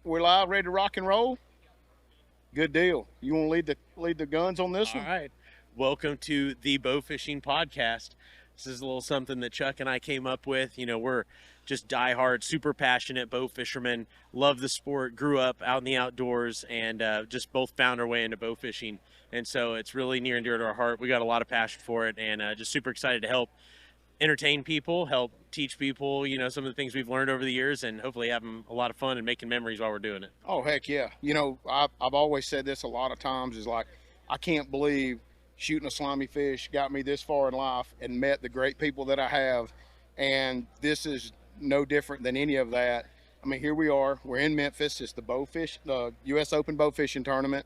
We're live, ready to rock and roll. Good deal. You want to lead the guns on this All one? right. Welcome to the Bowfishing Podcast. This is a little something that Chuck and I came up with. We're just diehard, super passionate bow fishermen, love the sport, grew up out in the outdoors, and just both found our way into bow fishing. And so it's really near and dear to our heart. We got a lot of passion for it, and just super excited to help entertain people, help teach people, some of the things we've learned over the years, and hopefully having a lot of fun and making memories while we're doing it. Oh heck yeah! I've always said this a lot of times. Is like, I can't believe shooting a slimy fish got me this far in life and met the great people that I have, and this is no different than any of that. I mean, here we are. We're in Memphis. It's the U.S. Open bow fishing tournament.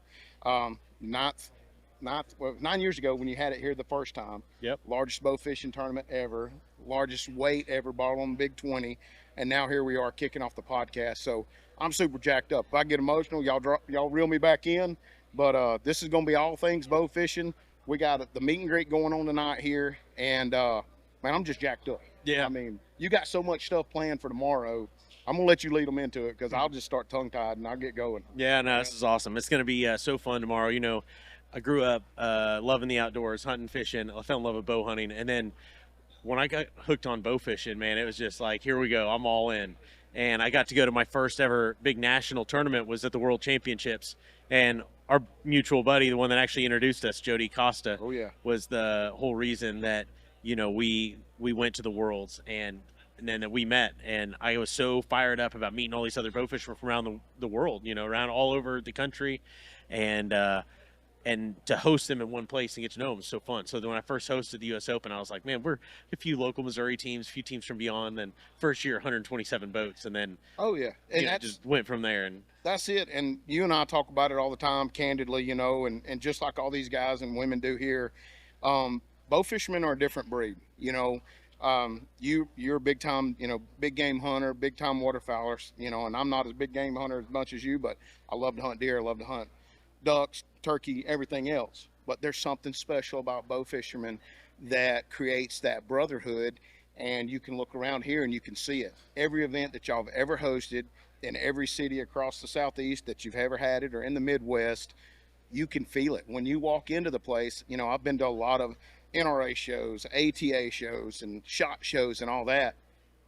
Well, 9 years ago when you had it here the first time. Yep. Largest bow fishing tournament ever, largest weight ever bought on the Big 20, and now here we are kicking off the podcast. So I'm super jacked up. If I get emotional, y'all reel me back in. But this is going to be all things bow fishing. We got the meet and greet going on tonight here, and man, I'm just jacked up. Yeah. I mean, you got so much stuff planned for tomorrow. I'm gonna let you lead them into it because I'll just start tongue tied and I'll get going. Yeah, no, this is awesome. It's going to be so fun tomorrow. I grew up loving the outdoors, hunting, fishing. I fell in love with bow hunting. And then when I got hooked on bow fishing, man, it was just like, here we go. I'm all in. And I got to go to my first ever big national tournament was at the World Championships. And our mutual buddy, the one that actually introduced us, Jody Costa, Oh yeah. was the whole reason that, we went to the Worlds and then that we met. And I was so fired up about meeting all these other bow fishermen from around the world, around all over the country. And to host them in one place and get to know them was so fun. So then when I first hosted the U.S. Open, I was like, man, we're a few local Missouri teams, a few teams from beyond. Then first year, 127 boats, and then Oh yeah. And that's just went from there. And that's it. And you and I talk about it all the time, candidly, and just like all these guys and women do here, bow fishermen are a different breed. You're a big time, big game hunter, big time waterfowler, and I'm not as big game hunter as much as you, but I love to hunt deer, I love to hunt ducks, turkey, everything else. But there's something special about bow fishermen that creates that brotherhood, and you can look around here and you can see it. Every event that y'all have ever hosted in every city across the Southeast that you've ever had it, or in the Midwest, you can feel it when you walk into the place. I've been to a lot of NRA shows, ATA shows, and SHOT shows and all that.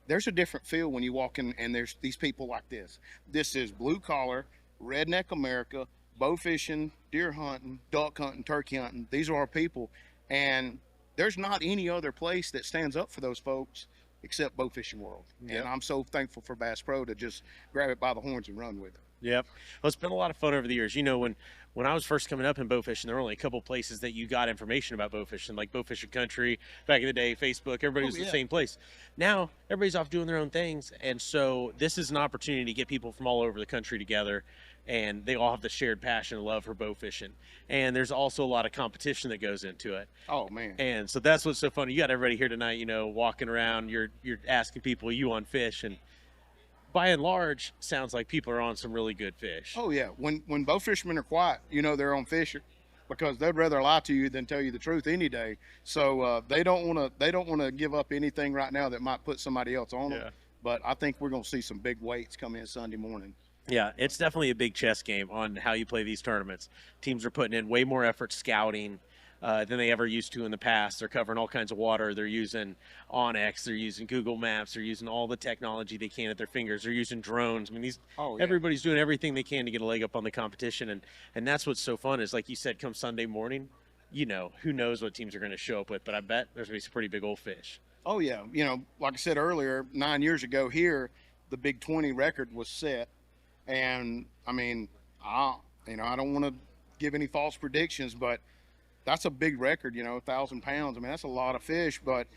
There's a different feel when you walk in and there's these people like this. This is blue collar, redneck America, bow fishing, deer hunting, duck hunting, turkey hunting. These are our people, and there's not any other place that stands up for those folks except Bow Fishing World. Yep. And I'm so thankful for Bass Pro to just grab it by the horns and run with it. yep. Well, it's been a lot of fun over the years. When I was first coming up in bow fishing, there were only a couple places that you got information about bow fishing, like Bowfishing Country back in the day, Facebook. Everybody was yeah. the same place. Now everybody's off doing their own things, and so this is an opportunity to get people from all over the country together, and they all have the shared passion and love for bow fishing. And there's also a lot of competition that goes into it. Oh man. And so that's what's so funny. You got everybody here tonight, walking around. You're asking people, you on fish, and by and large, sounds like people are on some really good fish. Oh yeah. When bow fishermen are quiet, they're on fish because they'd rather lie to you than tell you the truth any day. So they don't want to give up anything right now that might put somebody else on them. Yeah. But I think we're going to see some big weights come in Sunday morning. Yeah, it's definitely a big chess game on how you play these tournaments. Teams are putting in way more effort scouting than they ever used to in the past. They're covering all kinds of water. They're using Onyx. They're using Google Maps. They're using all the technology they can at their fingers. They're using drones. I mean, Oh, yeah. everybody's doing everything they can to get a leg up on the competition. And that's what's so fun is, like you said, come Sunday morning, who knows what teams are going to show up with, but I bet there's going to be some pretty big old fish. Oh yeah. Like I said earlier, 9 years ago here, the Big 20 record was set. And I mean, I don't want to give any false predictions, but that's a big record, 1,000 pounds. I mean, that's a lot of fish, but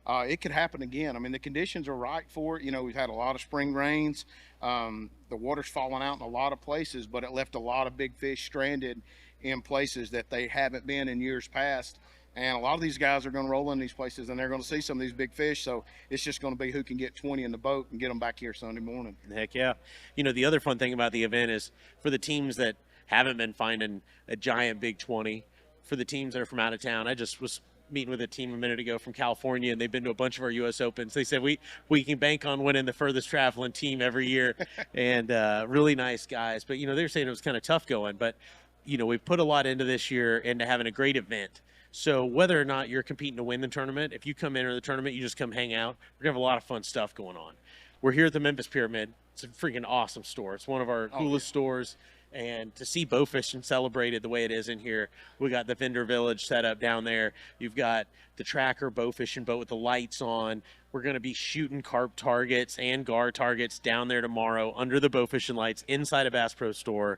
it could happen again. I mean, the conditions are right for it. We've had a lot of spring rains. The water's fallen out in a lot of places, but it left a lot of big fish stranded in places that they haven't been in years past. And a lot of these guys are going to roll in these places, and they're going to see some of these big fish. So it's just going to be who can get 20 in the boat and get them back here Sunday morning. Heck yeah. The other fun thing about the event is for the teams that haven't been finding a giant Big 20, for the teams that are from out of town, I just was meeting with a team a minute ago from California, and they've been to a bunch of our U.S. Opens. They said we can bank on winning the furthest traveling team every year, and really nice guys. But you know, they were saying it was kind of tough going, but you know, we put a lot into this year into having a great event. So whether or not you're competing to win the tournament, if you come into the tournament, you just come hang out. We're gonna have a lot of fun stuff going on. We're here at the Memphis Pyramid. It's a freaking awesome store. It's one of our coolest stores. And to see bowfishing celebrated the way it is in here, we got the vendor village set up down there. You've got the tracker bowfishing boat with the lights on. We're going to be shooting carp targets and gar targets down there tomorrow under the bowfishing lights inside a Bass Pro store.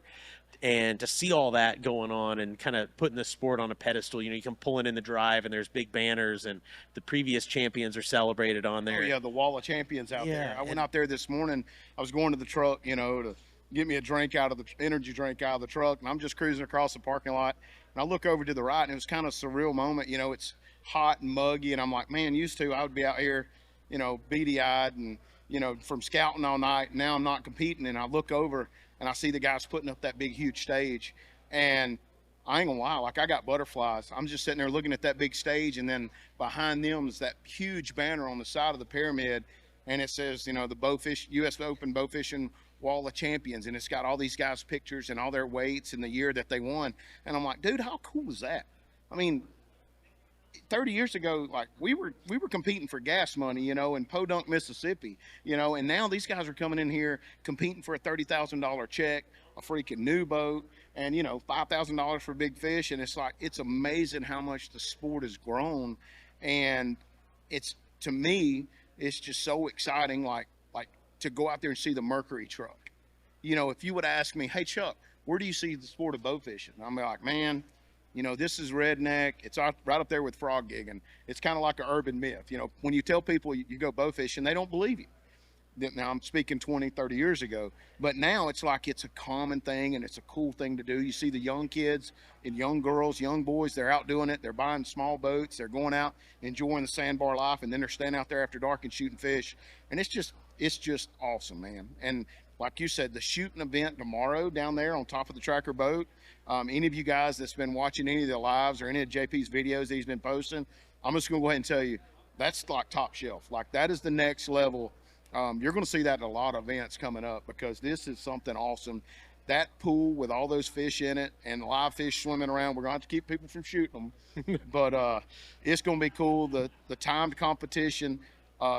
And to see all that going on and kind of putting the sport on a pedestal, you know, you can pull it in the drive and there's big banners and the previous champions are celebrated on there. Oh, yeah, the wall of champions out there. I went out there this morning. I was going to the truck, you know, to get me a drink out of the energy drink out of the truck, and I'm just cruising across the parking lot, and I look over to the right, and it was kind of a surreal moment. You know, it's hot and muggy, and I'm like, man, used to I would be out here, you know, beady-eyed and, you know, from scouting all night. Now I'm not competing, and I look over and I see the guys putting up that big huge stage, and I ain't gonna lie, like I got butterflies. I'm just sitting there looking at that big stage, and then behind them is that huge banner on the side of the pyramid, and it says, you know, the U.S. Open Bowfishing Wall of Champions, and it's got all these guys' pictures and all their weights and the year that they won. And I'm like, dude, how cool is that? I mean, 30 years ago, like we were competing for gas money, you know, in Podunk, Mississippi, you know, and now these guys are coming in here competing for a $30,000 check, a freaking new boat, and, you know, $5,000 for big fish. And it's like, it's amazing how much the sport has grown. And it's, to me, it's just so exciting, like to go out there and see the Mercury truck. You know, if you would ask me, hey Chuck, where do you see the sport of bowfishing? I'm like, man, you know, this is redneck. It's right up there with frog gigging. It's kind of like an urban myth. You know, when you tell people you go bowfishing, they don't believe you. Now I'm speaking 20, 30 years ago, but now it's like it's a common thing and it's a cool thing to do. You see the young kids and young girls, young boys, they're out doing it. They're buying small boats. They're going out, enjoying the sandbar life, and then they're standing out there after dark and shooting fish. And it's just awesome, man. And like you said, the shooting event tomorrow down there on top of the tracker boat, any of you guys that's been watching any of the lives or any of JP's videos that he's been posting, I'm just gonna go ahead and tell you, that's like top shelf. Like that is the next level. You're going to see that in a lot of events coming up because this is something awesome. That pool with all those fish in it and live fish swimming around, we're going to have to keep people from shooting them. But it's going to be cool. The timed competition,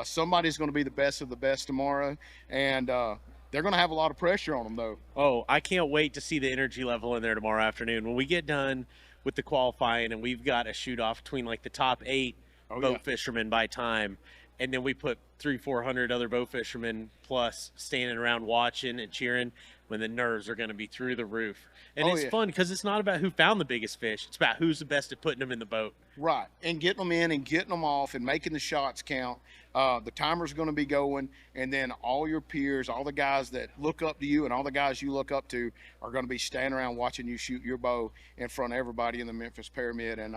somebody's going to be the best of the best tomorrow. And they're going to have a lot of pressure on them, though. Oh, I can't wait to see the energy level in there tomorrow afternoon. When we get done with the qualifying and we've got a shoot-off between like the top 8 boat fishermen by time, and then we put 300-400 other bow fishermen plus standing around watching and cheering, when the nerves are going to be through the roof. And it's fun because it's not about who found the biggest fish. It's about who's the best at putting them in the boat. Right. And getting them in and getting them off and making the shots count. The timer's going to be going, and then all your peers, all the guys that look up to you and all the guys you look up to are going to be standing around watching you shoot your bow in front of everybody in the Memphis Pyramid. And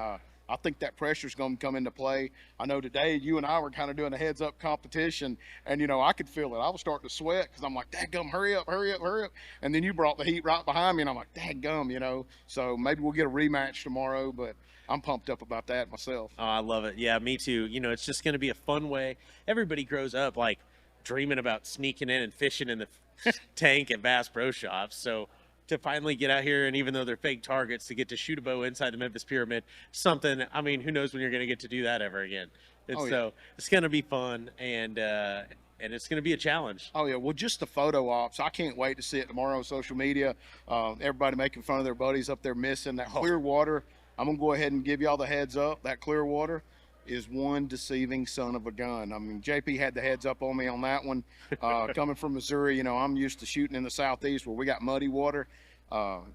I think that pressure's going to come into play. I know today you and I were kind of doing a heads-up competition, and, you know, I could feel it. I was starting to sweat because I'm like, dadgum, hurry up, hurry up, hurry up. And then you brought the heat right behind me, and I'm like, dadgum, you know. So maybe we'll get a rematch tomorrow, but I'm pumped up about that myself. Oh, I love it. Yeah, me too. You know, it's just going to be a fun way. Everybody grows up, like, dreaming about sneaking in and fishing in the tank at Bass Pro Shops. So to finally get out here, and even though they're fake targets, to get to shoot a bow inside the Memphis Pyramid, something, I mean, who knows when you're going to get to do that ever again. And so it's going to be fun, and it's going to be a challenge. Oh, yeah. Well, just the photo ops. I can't wait to see it tomorrow on social media. Everybody making fun of their buddies up there missing that clear water. I'm going to go ahead and give y'all the heads up. That clear water is one deceiving son of a gun. I mean, JP had the heads up on me on that one. Coming from Missouri, you know, I'm used to shooting in the Southeast where we got muddy water.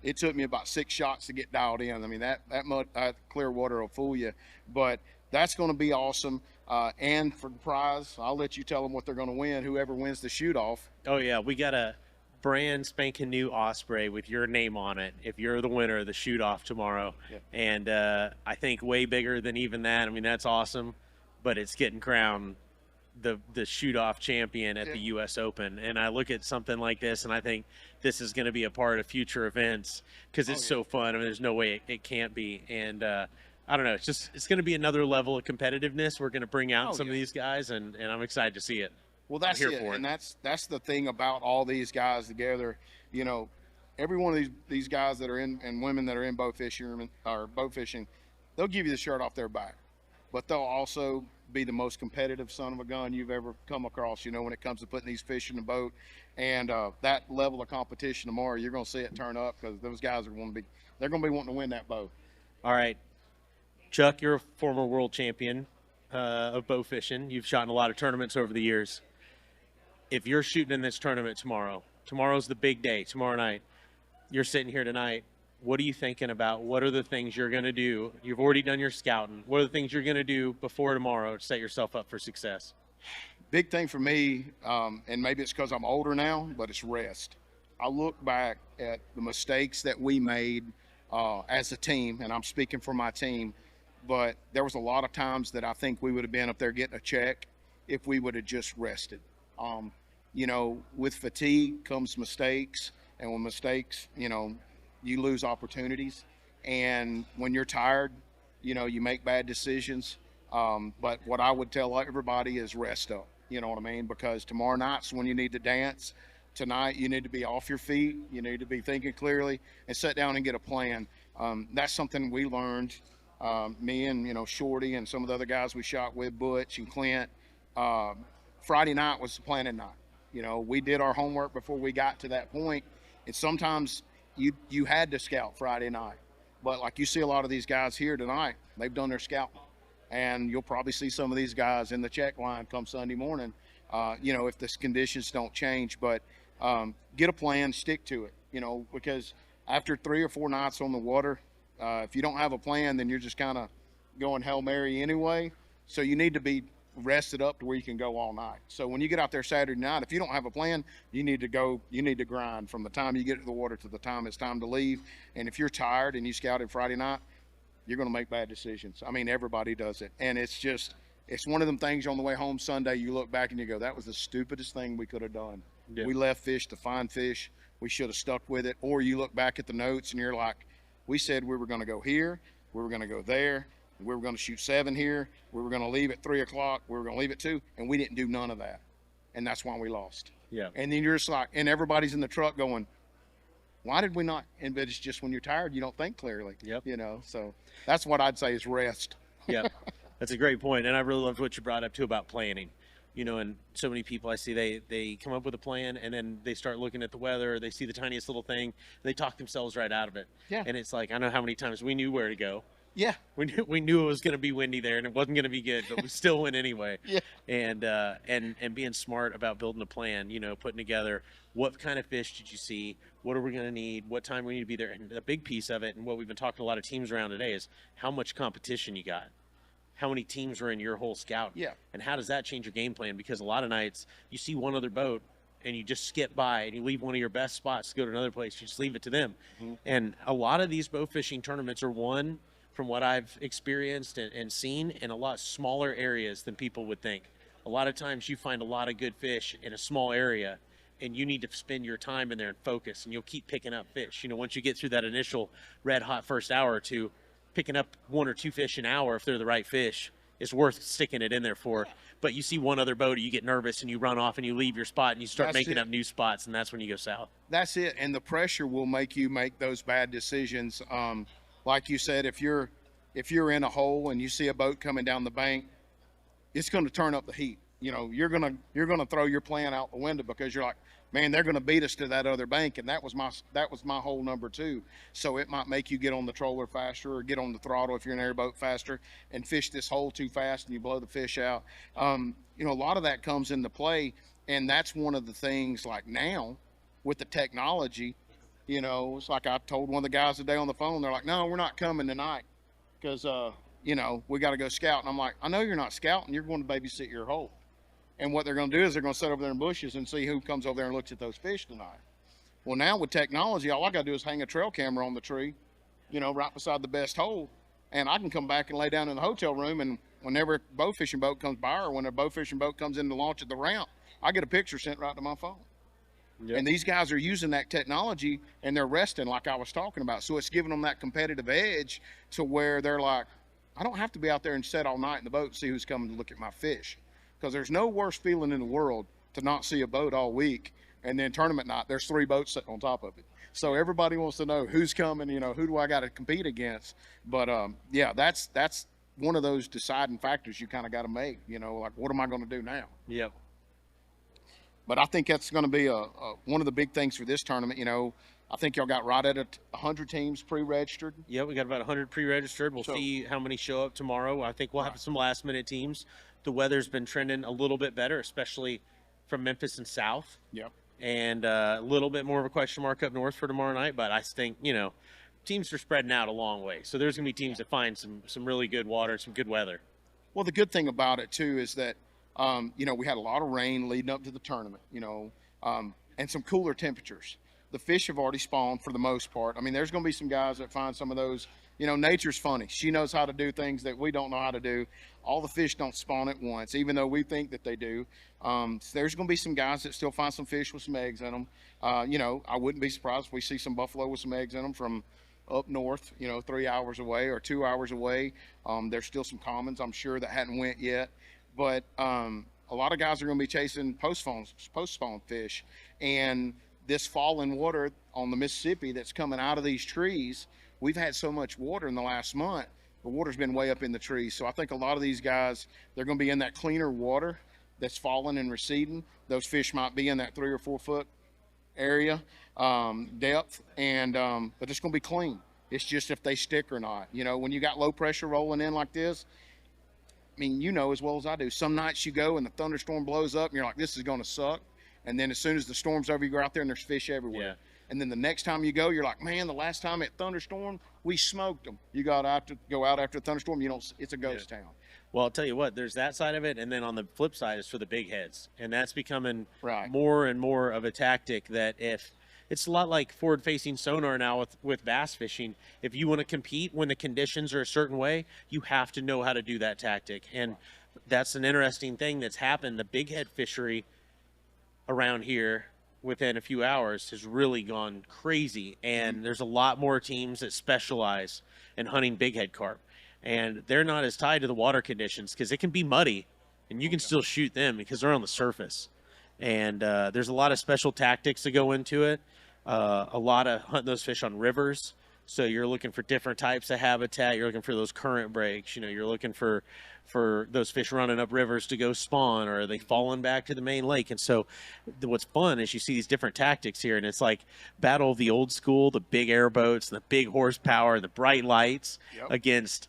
It took me about 6 shots to get dialed in. I mean, that clear water will fool you. But that's going to be awesome. And for the prize, I'll let you tell them what they're going to win, whoever wins the shoot-off. Oh, yeah. We got a brand spanking new Osprey with your name on it if you're the winner of the shoot-off tomorrow. Yeah. And I think way bigger than even that. I mean, that's awesome. But it's getting crowned the shoot-off champion at the U.S. Open. And I look at something like this, and I think this is going to be a part of future events because it's so fun. I mean, there's no way it can't be. And I don't know. It's going to be another level of competitiveness. We're going to bring out some of yeah. these guys, and I'm excited to see it. Well, that's here it, for it. and that's the thing about all these guys together. You know, every one of these guys that are in and women that are in bow fishing, they'll give you the shirt off their back, but they'll also be the most competitive son of a gun you've ever come across. You know, when it comes to putting these fish in the boat, and that level of competition tomorrow, you're going to see it turn up because those guys are going to be wanting to win that boat. All right, Chuck, you're a former world champion of bow fishing. You've shot in a lot of tournaments over the years. If you're shooting in this tournament tomorrow's the big day, tomorrow night, you're sitting here tonight, what are you thinking about? What are the things you're going to do? You've already done your scouting. What are the things you're going to do before tomorrow to set yourself up for success? Big thing for me, and maybe it's because I'm older now, but it's rest. I look back at the mistakes that we made as a team, and I'm speaking for my team, but there was a lot of times that I think we would have been up there getting a check if we would have just rested. You know, with fatigue comes mistakes, and with mistakes, you know, you lose opportunities. And when you're tired, you know, you make bad decisions. But what I would tell everybody is rest up. You know what I mean? Because tomorrow night's when you need to dance. Tonight, you need to be off your feet. You need to be thinking clearly and sit down and get a plan. That's something we learned, me and, you know, Shorty and some of the other guys we shot with, Butch and Clint. Friday night was the planning night. You know, we did our homework before we got to that point, and sometimes you had to scout Friday night. But like you see a lot of these guys here tonight, they've done their scouting, and you'll probably see some of these guys in the check line come Sunday morning, you know, if the conditions don't change. But get a plan, stick to it, you know, because after 3 or 4 nights on the water, if you don't have a plan, then you're just kind of going Hail Mary anyway. So you need to be rested up to where you can go all night. So when you get out there Saturday night, if you don't have a plan, you need to grind from the time you get to the water to the time it's time to leave. And if you're tired and you scouted Friday night, you're going to make bad decisions. I mean, everybody does it. And it's one of them things on the way home Sunday, you look back and you go, that was the stupidest thing we could have done. Yeah. We left fish to find fish. We should have stuck with it. Or you look back at the notes and you're like, we said we were going to go here, we were going to go there, we were going to shoot 7 here, we were going to leave at 3 o'clock, we were going to leave at 2, and we didn't do none of that. And that's why we lost. Yeah. And then you're just like, and everybody's in the truck going, why did we not? And but it's just when you're tired, you don't think clearly. Yep. You know, so that's what I'd say is rest. Yeah, that's a great point. And I really loved what you brought up too about planning. You know, and so many people I see, they come up with a plan and then they start looking at the weather, they see the tiniest little thing, they talk themselves right out of it. Yeah. And it's like, I know how many times we knew where to go. Yeah. We knew it was going to be windy there and it wasn't going to be good, but we still went anyway. Yeah. And being smart about building a plan, you know, putting together what kind of fish did you see, what are we going to need, what time we need to be there. And a big piece of it, and what we've been talking to a lot of teams around today, is how much competition you got. How many teams are in your whole scout? Yeah. And how does that change your game plan? Because a lot of nights you see one other boat and you just skip by and you leave one of your best spots to go to another place. You just leave it to them. Mm-hmm. And a lot of these bow fishing tournaments are won, from what I've experienced and seen, in a lot smaller areas than people would think. A lot of times you find a lot of good fish in a small area, and you need to spend your time in there and focus, and you'll keep picking up fish. You know, once you get through that initial red hot first hour or two, picking up 1 or 2 fish an hour, if they're the right fish, is worth sticking it in there for. But you see one other boat, you get nervous and you run off and you leave your spot and you start making up new spots, and that's when you go south. That's it. And the pressure will make you make those bad decisions. Like you said, if you're in a hole and you see a boat coming down the bank, it's going to turn up the heat. You know, you're gonna throw your plan out the window because you're like, man, they're going to beat us to that other bank, and that was my hole number 2. So it might make you get on the troller faster or get on the throttle if you're in an airboat faster and fish this hole too fast and you blow the fish out. You know, a lot of that comes into play, and that's one of the things. Like now with the technology, you know, it's like I told one of the guys today on the phone. They're like, no, we're not coming tonight because you know, we got to go scout. And I'm like, I know you're not scouting, you're going to babysit your hole. And what they're going to do is they're going to sit over there in bushes and see who comes over there and looks at those fish tonight. Well, now with technology, all I got to do is hang a trail camera on the tree, you know, right beside the best hole, and I can come back and lay down in the hotel room, and whenever a bow fishing boat comes by or when a bow fishing boat comes in to launch at the ramp, I get a picture sent right to my phone. Yep. And these guys are using that technology, and they're resting like I was talking about. So it's giving them that competitive edge to where they're like, I don't have to be out there and sit all night in the boat and see who's coming to look at my fish, because there's no worse feeling in the world to not see a boat all week, and then tournament night there's 3 boats sitting on top of it. So everybody wants to know who's coming, who do I got to compete against. But yeah, that's one of those deciding factors you kind of got to make, like, what am I going to do now? Yep. But I think that's going to be one of the big things for this tournament. I think y'all got right at 100 teams pre-registered. Yeah, we got about 100 pre-registered. We'll see how many show up tomorrow. I think we'll have some last-minute teams. The weather's been trending a little bit better, especially from Memphis and south. Yep. And a little bit more of a question mark up north for tomorrow night. But I think, teams are spreading out a long way. So there's going to be teams that find some really good water, some good weather. Well, the good thing about it, too, is that, we had a lot of rain leading up to the tournament, and some cooler temperatures. The fish have already spawned for the most part. I mean, there's going to be some guys that find some of those. Nature's funny. She knows how to do things that we don't know how to do. All the fish don't spawn at once, even though we think that they do. So there's going to be some guys that still find some fish with some eggs in them. I wouldn't be surprised if we see some buffalo with some eggs in them from up north, 3 hours away or 2 hours away. There's still some commons, I'm sure, that hadn't went yet. But a lot of guys are going to be chasing post-spawn fish. And this falling water on the Mississippi that's coming out of these trees, we've had so much water in the last month. The water's been way up in the trees. So I think a lot of these guys, they're going to be in that cleaner water that's falling and receding. Those fish might be in that 3 or 4 foot area depth, and but it's going to be clean. It's just if they stick or not. When you got low pressure rolling in like this, I mean, as well as I do, some nights you go and the thunderstorm blows up and you're like, this is going to suck. And then as soon as the storm's over, you go out there and there's fish everywhere. Yeah. And then the next time you go, you're like, man, the last time it thunderstormed, we smoked them. You go out after a thunderstorm, it's a ghost town. Well, I'll tell you what, there's that side of it. And then on the flip side is for the big heads. And that's becoming Right. more and more of a tactic that it's a lot like forward-facing sonar now with bass fishing. If you want to compete when the conditions are a certain way, you have to know how to do that tactic. And that's an interesting thing that's happened. The big head fishery around here within a few hours has really gone crazy. And there's a lot more teams that specialize in hunting big head carp. And they're not as tied to the water conditions because it can be muddy and you can still shoot them because they're on the surface. And there's a lot of special tactics that go into it. A lot of hunting those fish on rivers. So you're looking for different types of habitat. You're looking for those current breaks. You're looking for those fish running up rivers to go spawn, or are they falling back to the main lake? And so what's fun is you see these different tactics here, and it's like battle of the old school, the big airboats, the big horsepower, the bright lights against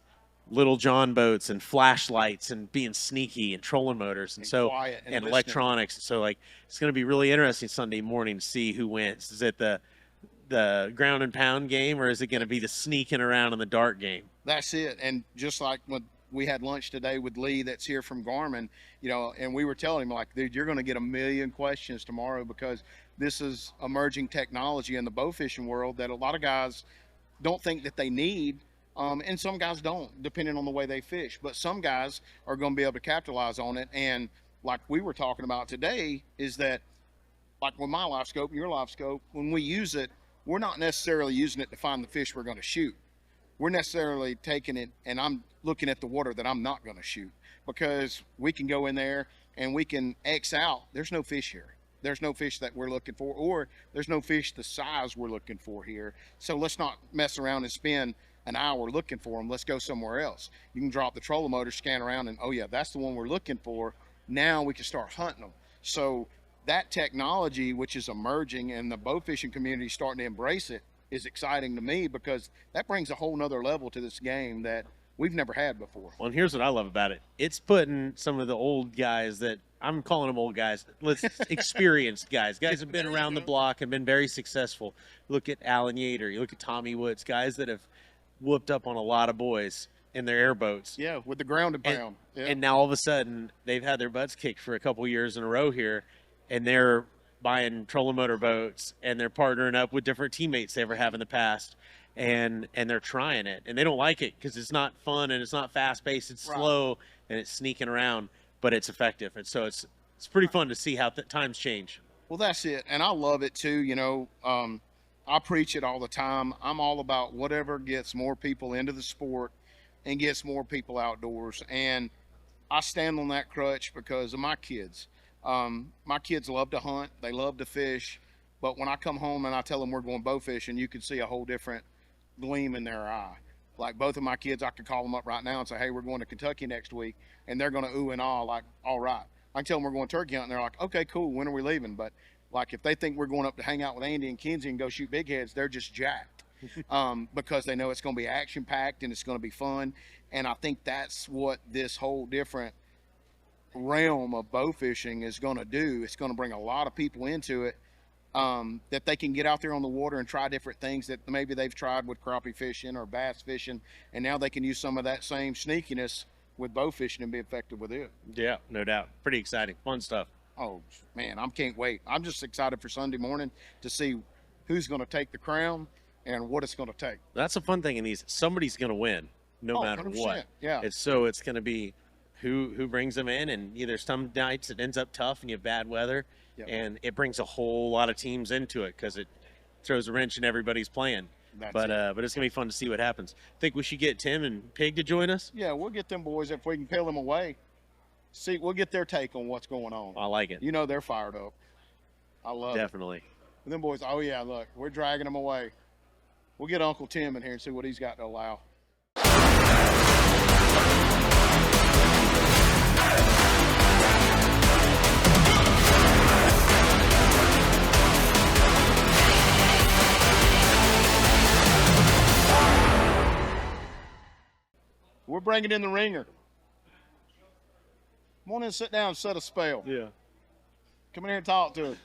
little John boats and flashlights and being sneaky and trolling motors and so quiet and electronics. So it's going to be really interesting Sunday morning to see who wins. Is it the ground and pound game, or is it going to be the sneaking around in the dark game? That's it. And just like when we had lunch today with Lee that's here from Garmin, and we were telling him, like, dude, you're going to get a million questions tomorrow because this is emerging technology in the bow fishing world that a lot of guys don't think that they need. And some guys don't, depending on the way they fish. But some guys are going to be able to capitalize on it. And like we were talking about today, is that, like with my live scope and your live scope, when we use it, we're not necessarily using it to find the fish we're going to shoot. We're necessarily taking it, and I'm looking at the water that I'm not going to shoot, because we can go in there and we can X out. There's no fish here. There's no fish that we're looking for, or there's no fish the size we're looking for here. So let's not mess around and spend an hour looking for them. Let's go somewhere else. You can drop the trolling motor, scan around, and oh yeah, that's the one we're looking for. Now we can start hunting them. So that technology, which is emerging and the bow fishing community starting to embrace it, is exciting to me, because that brings a whole nother level to this game that we've never had before. Well, and here's what I love about it. It's putting some of the old guys that I'm calling them old guys, experienced guys have been around the block and been very successful. Look at Alan Yater, you look at Tommy Woods, guys that have whooped up on a lot of boys in their airboats. Yeah, with the ground and pound. And now all of a sudden they've had their butts kicked for a couple years in a row here, and they're buying trolling motor boats and they're partnering up with different teammates they ever have in the past, and they're trying it, and they don't like it because it's not fun and it's not fast paced, it's slow and it's sneaking around, but it's effective. And so it's pretty fun to see how times change. Well, that's it. And I love it too. I preach it all the time. I'm all about whatever gets more people into the sport. and gets more people outdoors. And I stand on that crutch because of my kids. My kids love to hunt. They love to fish. But when I come home and I tell them we're going bow fishing, you can see a whole different gleam in their eye. Like both of my kids, I could call them up right now and say, hey, we're going to Kentucky next week. And they're going to ooh and ah like, all right. I can tell them we're going turkey hunting. They're like, okay, cool. When are we leaving? But like if they think we're going up to hang out with Andy and Kenzie and go shoot big heads, they're just jacked because they know it's going to be action packed and it's going to be fun. And I think that's what this whole different realm of bow fishing is going to do. It's going to bring a lot of people into it, that they can get out there on the water and try different things that maybe they've tried with crappie fishing or bass fishing, and now they can use some of that same sneakiness with bow fishing and be effective with it. Yeah, no doubt. Pretty exciting, fun stuff. Oh man, I can't wait. I'm just excited for Sunday morning to see who's going to take the crown and what it's going to take. That's a fun thing in these. Somebody's going to win, no matter 100%. what. Yeah. It's going to be who brings them in, and either some nights it ends up tough and you have bad weather, and it brings a whole lot of teams into it because it throws a wrench in everybody's plan. But it's gonna be fun to see what happens. Think we should get Tim and Pig to join us? Yeah, we'll get them boys if we can peel them away. See, we'll get their take on what's going on. I like it. You know they're fired up. I love Definitely. it. And them boys, oh yeah, look, we're dragging them away. We'll get Uncle Tim in here and see what he's got to allow. We're bringing in the ringer. Come on in, sit down, set a spell. Yeah. Come in here and talk to us.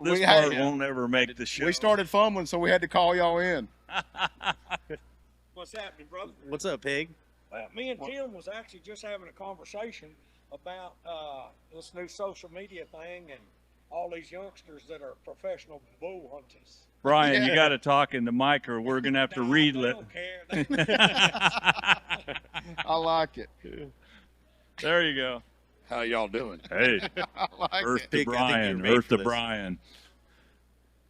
This part won't ever make the show. We started fumbling, so we had to call y'all in. What's happening, brother? What's up, Pig? Me and Tim was actually just having a conversation about this new social media thing and all these youngsters that are professional bow hunters. Brian, Yeah. you got to talk in the mic or we're going to have to read They it. don't care. I like it. There you go. How y'all doing? Hey, I like Earth it. to Big, I think Brian, you're made Earth for to this. Brian.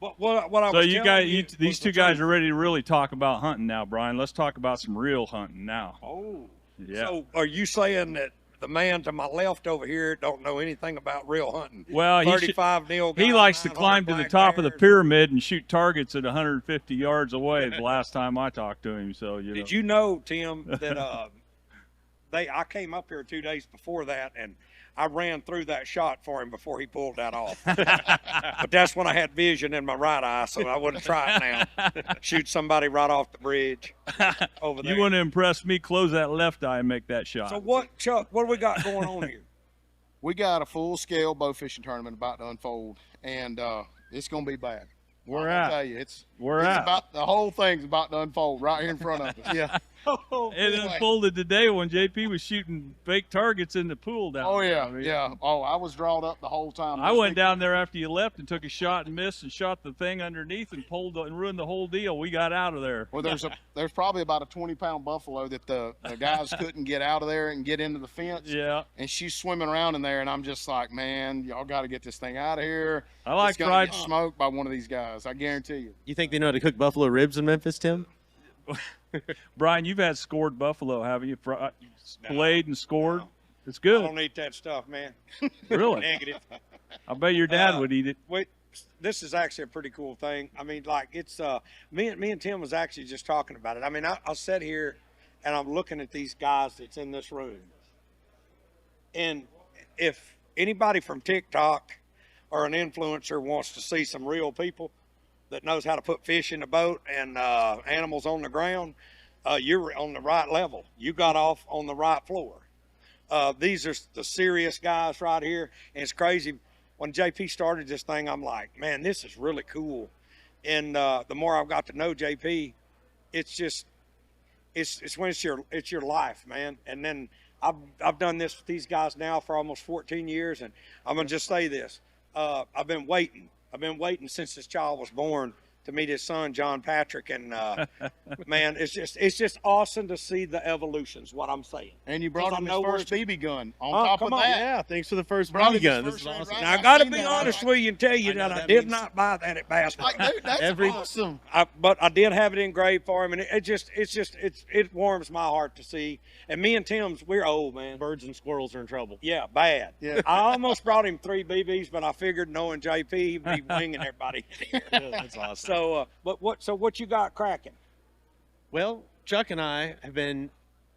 But what I So was you telling guys, was these the two guys truth. are ready to really talk about hunting now, Brian. Let's talk about some real hunting now. Oh. Yeah. So are you saying that the man to my left over here don't know anything about real hunting? Well, 35 nil guy, he likes to 900 climb to the black top of the bears. pyramid and shoot targets at 150 yards away. The last time I talked to him, so you know. Did you know, Tim, that I came up here 2 days before that and I ran through that shot for him before he pulled that off. But that's when I had vision in my right eye, so I wouldn't try it now. Shoot somebody right off the bridge over there. You want to impress me? Close that left eye and make that shot. So what, Chuck, what do we got going on here? We got a full-scale bow fishing tournament about to unfold, and it's going to be bad. Where I'll at? tell you, it's Where it's at? about the whole thing's about to unfold right here in front of us. Yeah. Oh, It boy. unfolded today when JP was shooting fake targets in the pool down Oh there. yeah, I mean, yeah. Oh, I was drawn up the whole time. I went down there after you left and took a shot and missed and shot the thing underneath and pulled and ruined the whole deal. We got out of there. Well, there's probably about a 20-pound buffalo that the guys couldn't get out of there and get into the fence. Yeah. And she's swimming around in there, and I'm just like, man, y'all got to get this thing out of here. I like it's gonna fried. get smoked by one of these guys. I guarantee you. You think they know how to cook buffalo ribs in Memphis, Tim? Brian, you've had scored buffalo, haven't you? Filleted and scored. No. It's I good. don't eat that stuff, man. Really? Negative. I bet your dad would eat it. Wait, this is actually a pretty cool thing. I mean, like it's me and Tim was actually just talking about it. I mean, I'll sit here and I'm looking at these guys that's in this room, and if anybody from TikTok or an influencer wants to see some real people that knows how to put fish in the boat and animals on the ground, you're on the right level. You got off on the right floor. These are the serious guys right here, and it's crazy. When JP started this thing, I'm like, man, this is really cool. And the more I've got to know JP, it's just, it's when it's your life, man. And then I've done this with these guys now for almost 14 years, and I'm gonna just say this: I've been waiting since this child was born to meet his son, John Patrick. And man, it's just awesome to see the evolutions, what I'm saying. And you brought 'Cause him I know his where first it's- BB gun. On Oh, top come of on. that, Yeah, thanks for the first Brought BB him gun. his This is first awesome. right. Now, I I've got to seen be that. honest with you and tell you I know that I that did means- not buy that at Bass Pro. like, dude, that's Every- awesome. But I did have it engraved for him, and it warms my heart to see. And me and Tim's, we're old, man. Birds and squirrels are in trouble. Yeah, bad. Yeah. I almost brought him 3 BBs, but I figured knowing JP, he'd be winging everybody. That's awesome. So, what you got cracking? Well, Chuck and I have been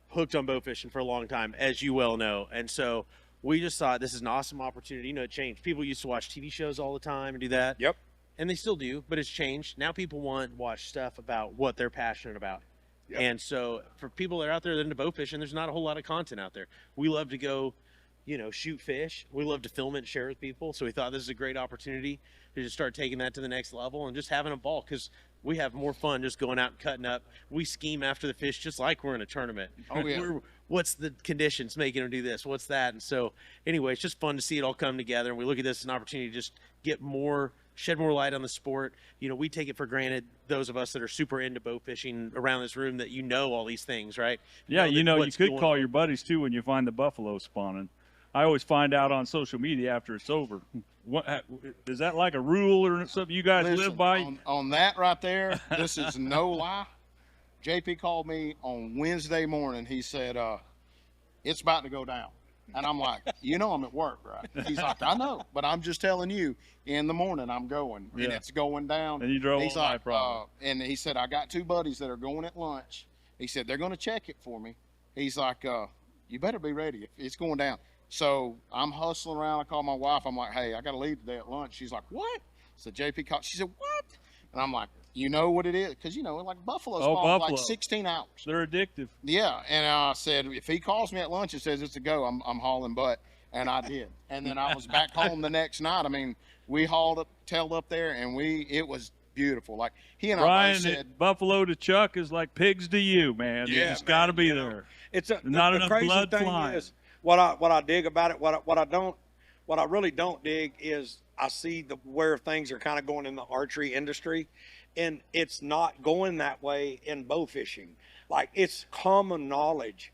hooked on bow fishing for a long time, as you well know. And so we just thought this is an awesome opportunity. You know, it changed. People used to watch TV shows all the time and do that. Yep. And they still do, but it's changed. Now people want to watch stuff about what they're passionate about. Yep. And so for people that are out there that are into bow fishing, there's not a whole lot of content out there. We love to go, you know, shoot fish. We love to film it and share it with people. So we thought this is a great opportunity to just start taking that to the next level and just having a ball, because we have more fun just going out and cutting up. We scheme after the fish just like we're in a tournament. Oh, yeah. What's the conditions making them do this? What's that? And so anyway, it's just fun to see it all come together. And we look at this as an opportunity to just shed more light on the sport. You know, we take it for granted, those of us that are super into bow fishing around this room, that you know all these things, right? Yeah, you what's could going call on. your buddies too when you find the buffalo spawning. I always find out on social media after it's over. What is that, like a rule or something you guys Listen, live by? on that right there, this is no lie. JP called me on Wednesday morning. He said, it's about to go down. And I'm like, you know I'm at work, right? He's like, I know, but I'm just telling you, in the morning I'm going, and Yeah. it's going down. And you drove He's all night, like, probably. and he said, I got 2 buddies that are going at lunch. He said, they're going to check it for me. He's like, you better be ready. It's going down. So I'm hustling around. I call my wife. I'm like, hey, I got to leave today at lunch. She's like, what? So JP called. She said, what? And I'm like, you know what it is? Because, you know, like buffalo spawn buffalo. like 16 hours. They're addictive. Yeah. And I said, if he calls me at lunch and says it's a go, I'm hauling butt. And I did. And then I was back home the next night. I mean, we tailed up there, and it was beautiful. Like he and I Brian, both said, buffalo to Chuck is like pigs to you, man. Yeah, It's got to be there. It's Not the enough crazy blood thing flying. is what I dig about it. What I really don't dig is I see where things are kind of going in the archery industry, and it's not going that way in bow fishing. Like, it's common knowledge.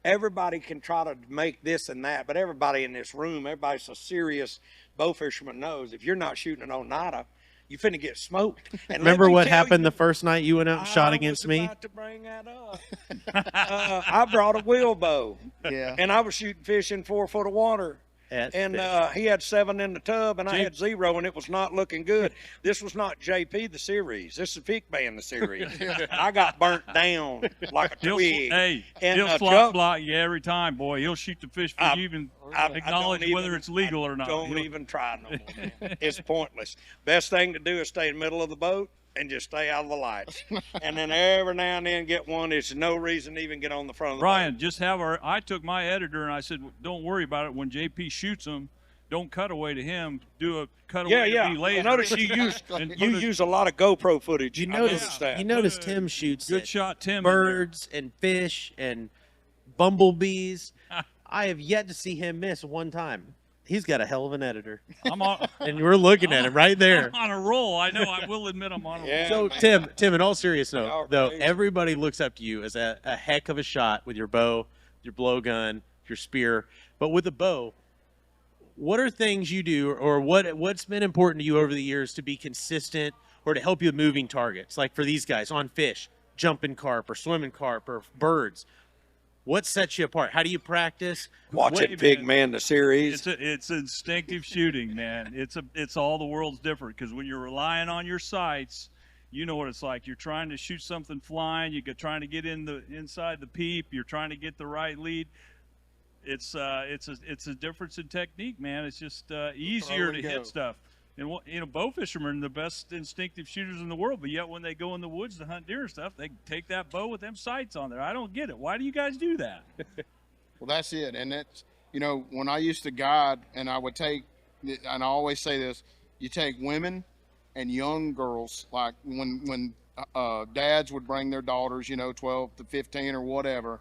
Everybody can try to make this and that, but everybody in this room, everybody's a serious bow fisherman knows if you're not shooting an Oneida, you finna get smoked. And let Remember me what tell happened you, the first night you went out and shot against I was me? about to bring that up. I brought a wheel bow, yeah. and I was shooting fish in 4 foot of water. And he had 7 in the tub, and I had 0, and it was not looking good. This was not JP the series. This is Pigman the series. I got burnt down like a twig. Hey, And, he'll flop Chuck- block you every time, boy. He'll shoot the fish before you even I acknowledge don't whether even- it's legal or not. Don't He'll- even try no more. Man. It's pointless. Best thing to do is stay in the middle of the boat and just stay out of the lights. And then every now and then get one. There's no reason to even get on the front of the Brian, just have I took my editor and I said, don't worry about it. When JP shoots them, don't cut away to him. Do a cutaway boat. Yeah. to me later. Notice you use And you put a use a lot of GoPro footage. You I notice, noticed that. you notice Tim shoots good at shot, Tim. in there. birds and fish and bumblebees. I have yet to see him miss one time. He's got a hell of an editor, I'm on, and we're looking at him right there. I'm on a roll. I know. I will admit I'm on a Yeah. roll. So Tim, in all seriousness Y'all though, crazy. everybody looks up to you as a heck of a shot with your bow, your blowgun, your spear. But with a bow, what are things you do, or what's been important to you over the years to be consistent or to help you with moving targets? Like for these guys on fish, jumping carp or swimming carp or birds. What sets you apart? How do you practice? Watching Wait, Pigman the series. It's instinctive shooting, man. It's all the world's different because when you're relying on your sights, you know what it's like. You're trying to shoot something flying. You're trying to get inside the peep. You're trying to get the right lead. It's a difference in technique, man. It's just easier to hit stuff. And you know, bow fishermen are the best instinctive shooters in the world, but yet when they go in the woods to hunt deer and stuff, they take that bow with them sights on there. I don't get it. Why do you guys do that? Well, that's it. And that's, you know, when I used to guide, and I would take, and I always say this, you take women and young girls, like when dads would bring their daughters, you know, 12 to 15 or whatever,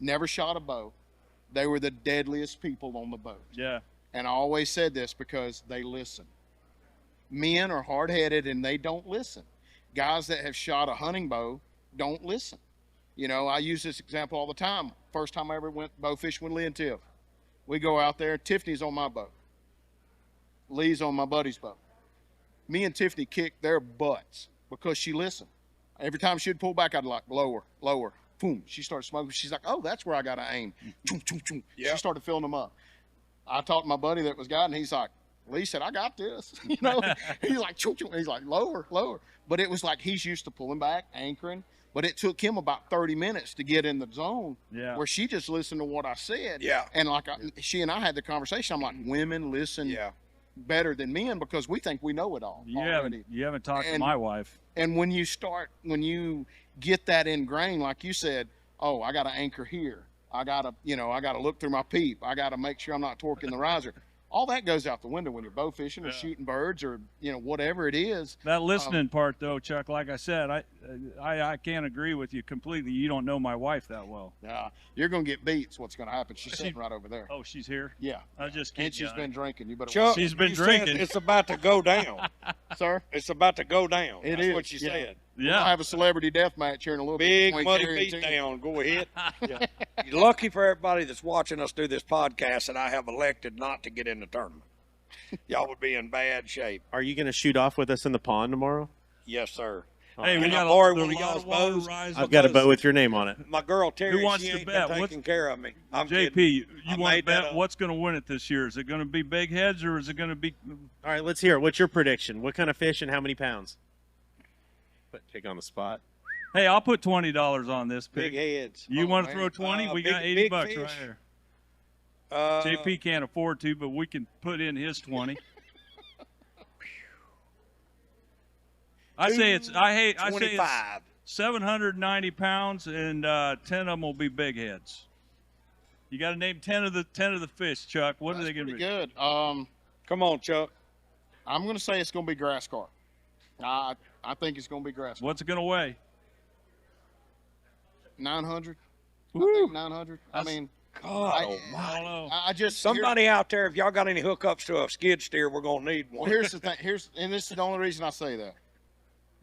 never shot a bow. They were the deadliest people on the boat. Yeah. And I always said this because they listen. Men are hard-headed and they don't listen. guys that have shot a hunting bow don't listen. You know, I use this example all the time. First time I ever went bow fishing with Lee and Tiff. We go out there. Tiffany's on my boat. Lee's on my buddy's boat. Me and Tiffany kicked their butts because she listened. Every time she'd pull back, I'd like, lower, lower. Boom. She started smoking. She's like, oh, that's where I got to aim. Choom, choom, choom. Yep. She started filling them up. I talked to my buddy that was guiding. He's like, Lee said, I got this. You know, he's like, choom, choom. He's like, lower, lower. But it was like he's used to pulling back, anchoring. But it took him about 30 minutes to get in the zone where she just listened to what I said. Yeah. And like she and I had the conversation. I'm like, women listen better than men because we think we know it all. You haven't talked to my wife. And when you get that ingrained, like you said, oh, I got to anchor here. I got to look through my peep. I got to make sure I'm not torquing the riser. All that goes out the window when you're bow fishing or shooting birds or, whatever it is. That listening part, though, Chuck, like I said, I can't agree with you completely. You don't know my wife that well. Yeah, you're going to get beat. It's what's going to happen. She's sitting right over there. Oh, she's here? Yeah. I just can't. And she's been drinking. You better Chuck, she's been you drinking. said it's about to go down. Sir? It's about to go down. It That's is, what you said. Yeah. We'll have a celebrity death match here in a little Big bit. muddy beat down. Go ahead. You're lucky for everybody that's watching us do this podcast that I have elected not to get in the tournament. Y'all would be in bad shape. Are you going to shoot off with us in the pond tomorrow? Yes, sir. Hey, we got borrow a one of lot y'all's of water bows. rising. I've got a bow with your name on it. My girl Terry, Who wants she to ain't bet? been taking care of me. I'm JP, kidding. I you want to made that bet up. what's going to win it this year? Is it going to be big heads or is it going to be? All right, let's hear it. What's your prediction? What kind of fish and how many pounds? Put Pig on the spot. Hey, I'll put $20 on this. Big Pig. heads. You want to man. throw 20? We big- got 80 big bucks fish. right here. Uh, JP can't afford to, but we can put in his 20. I say it's 25. 790 pounds and 10 of them will be big heads. You got to name 10 of the fish, Chuck. What are they going to be? Good. Come on, Chuck. I'm going to say it's going to be grass carp. I think it's going to be grass carp. What's it going to weigh? 900. Woo. I think 900. I That's- mean, God I almighty. don't know. I just Somebody out there, if y'all got any hookups to a skid steer, we're going to need one. Here's the thing. And this is the only reason I say that.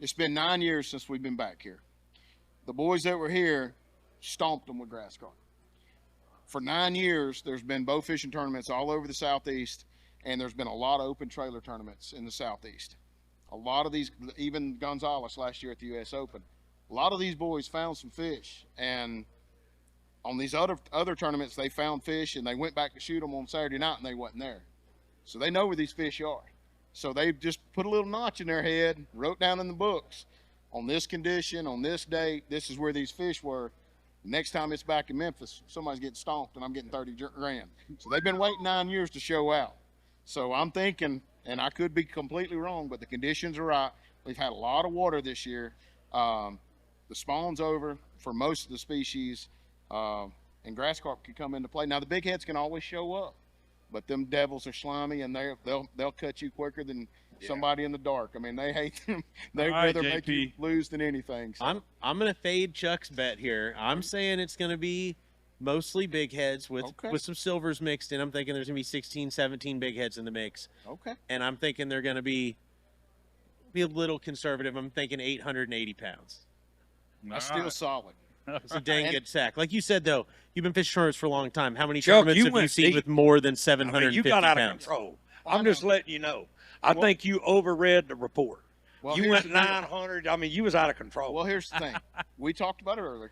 It's been 9 years since we've been back here. The boys that were here stomped them with grass carp. For 9 years, there's been bow fishing tournaments all over the Southeast, and there's been a lot of open trailer tournaments in the Southeast. A lot of these, even Gonzalez last year at the U.S. Open, a lot of these boys found some fish, and on these other tournaments, they found fish, and they went back to shoot them on Saturday night, and they wasn't there. So they know where these fish are. So they just put a little notch in their head, wrote down in the books, on this condition, on this date, this is where these fish were. Next time it's back in Memphis, somebody's getting stomped, and I'm getting 30 grand. So they've been waiting 9 years to show out. So I'm thinking, and I could be completely wrong, but the conditions are right. We've had a lot of water this year. The spawn's over for most of the species, and grass carp can come into play. Now, the big heads can always show up, but them devils are slimy, and they'll cut you quicker than somebody in the dark. I mean, they hate them. They'd All right, rather make you JP. lose than anything. So. I'm going to fade Chuck's bet here. I'm saying it's going to be mostly big heads with some silvers mixed in. I'm thinking there's going to be 16, 17 big heads in the mix. Okay. And I'm thinking they're going to be a little conservative. I'm thinking 880 pounds. That's still solid. It's a dang good sack. Like you said, though, you've been fishing tournaments for a long time. How many Chuck, tournaments you have you went seen deep. with more than I 750 mean, you got out of pounds? control. I'm just letting you know. I think you overread the report. Well, You here's went the thing. 900. I mean, you was out of control. Well, here's the thing. We talked about it earlier.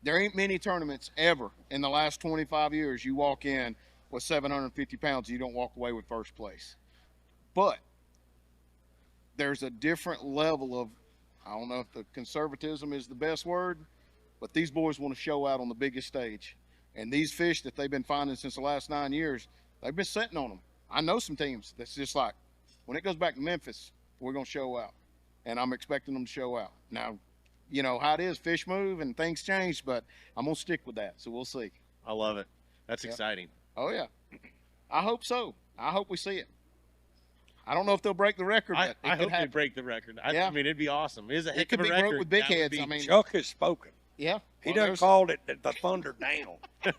There ain't many tournaments ever in the last 25 years you walk in with 750 pounds and you don't walk away with first place. But there's a different level of, I don't know if the conservatism is the best word, but these boys want to show out on the biggest stage. And these fish that they've been finding since the last 9 years, they've been sitting on them. I know some teams that's just like, when it goes back to Memphis, we're going to show out. And I'm expecting them to show out. Now, you know how it is, fish move and things change, but I'm going to stick with that. So we'll see. I love it. That's exciting. Oh, yeah. I hope so. I hope we see it. I don't know if they'll break the record, I but it hope could they happen. break the record. Yeah. I mean, it'd be awesome. It is a It heck could of a be record. broke with big That would heads. be- I mean, Chuck has spoken. yeah. He Well, done there's- called it the thunder down.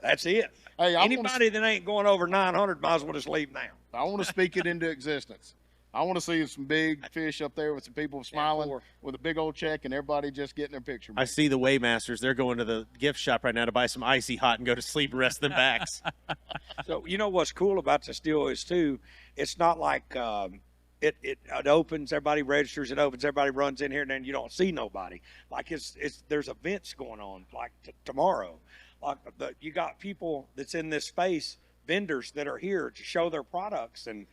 That's it. Hey, I Anybody that ain't going over 900 might as well just leave now. want to speak it into existence. I want to see some big fish up there with some people smiling four. with a big old check and everybody just getting their picture. I see the Waymasters. They're going to the gift shop right now to buy some icy hot and go to sleep and rest them backs. So you know what's cool about this deal is too, it's not like it opens, everybody registers, it opens, everybody runs in here, and then you don't see nobody. Like there's events going on like tomorrow. Like you got people that's in this space, vendors that are here to show their products, and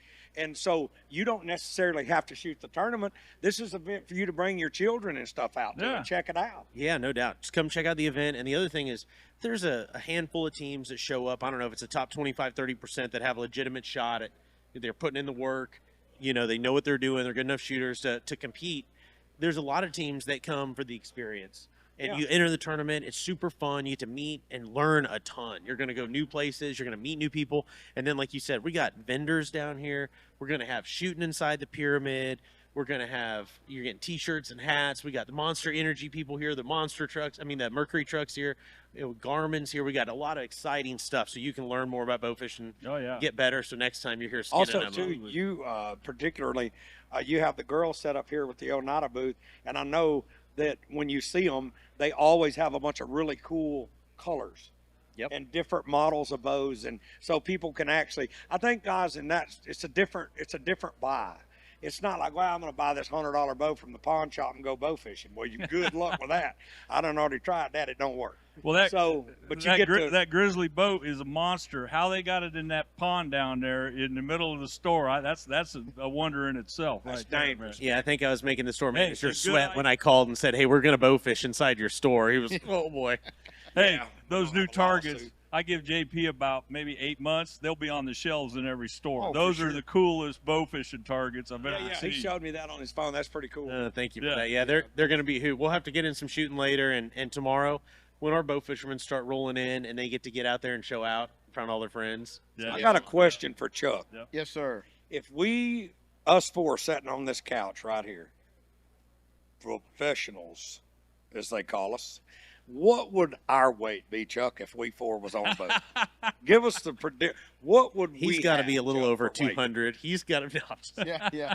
so you don't necessarily have to shoot the tournament. This is an event for you to bring your children and stuff out to and check it out. Yeah, no doubt. Just come check out the event. And the other thing is there's a handful of teams that show up. I don't know if it's a top 25, 30% that have a legitimate shot at, they're putting in the work. You know, they know what they're doing. They're good enough shooters to compete. There's a lot of teams that come for the experience. And you enter the tournament. It's super fun. You get to meet and learn a ton. You're going to go new places. You're going to meet new people. And then, like you said, we got vendors down here. We're going to have shooting inside the pyramid. We're going to have, you're getting T-shirts and hats. We got the Monster Energy people here, the Monster trucks. I mean, the Mercury trucks here. Garmin's here. We got a lot of exciting stuff. So you can learn more about bow fishing. Oh, yeah. Get better. So next time you're here, Also, too, you particularly, you have the girls set up here with the Onedia booth. And I know that when you see them, they always have a bunch of really cool colors and different models of bows, and so people can actually, I think, guys, and it's a different buy. It's not like, well, I'm going to buy this $100 bow from the pawn shop and go bow fishing. Well, you good luck with that. I done already tried that; it don't work. Well, that grizzly boat is a monster. How they got it in that pond down there in the middle of the store, that's a wonder in itself. That's right dangerous. Yeah, I think I was making the store manager sweat when I called and said, "Hey, we're going to bow fish inside your store." He was, "Oh boy." Hey, those new targets. I give JP about maybe 8 months. They'll be on the shelves in every store. Those are the coolest bow fishing targets I've ever seen. He showed me that on his phone. That's pretty cool. Thank you for that. Yeah, they're going to be who. We'll have to get in some shooting later, and tomorrow when our bow fishermen start rolling in and they get to get out there and show out in front of all their friends. Yeah. I got a question for Chuck. Yep. Yes, sir. If us four sitting on this couch right here, professionals, as they call us, what would our weight be, Chuck, if we four was on boat? Give us the predict. What would we? He's got to be a little over 200. He's got to be. Yeah.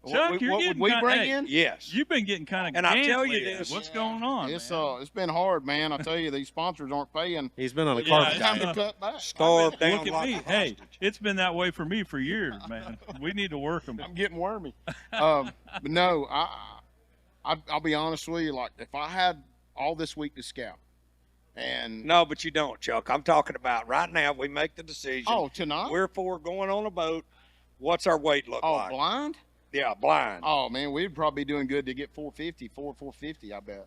Chuck, what would we bring in? Yes. You've been getting kind of. And I tell you this. What's going on? It's been hard, man. I tell you, these sponsors aren't paying. He's been on a Yeah, carpet Time diet. to cut back. Starved down Look at like me. a Hey, hostage. it's been that way for me for years, man. We need to work them. I'm getting wormy. But no, I'll be honest with you. Like, if I had all this week to scout, and No, but you don't, Chuck. I'm talking about right now. We make the decision. tonight, We're four going on a boat. What's our weight look like? blind. Yeah, blind. Oh man, we'd probably be doing good to get 450, I bet.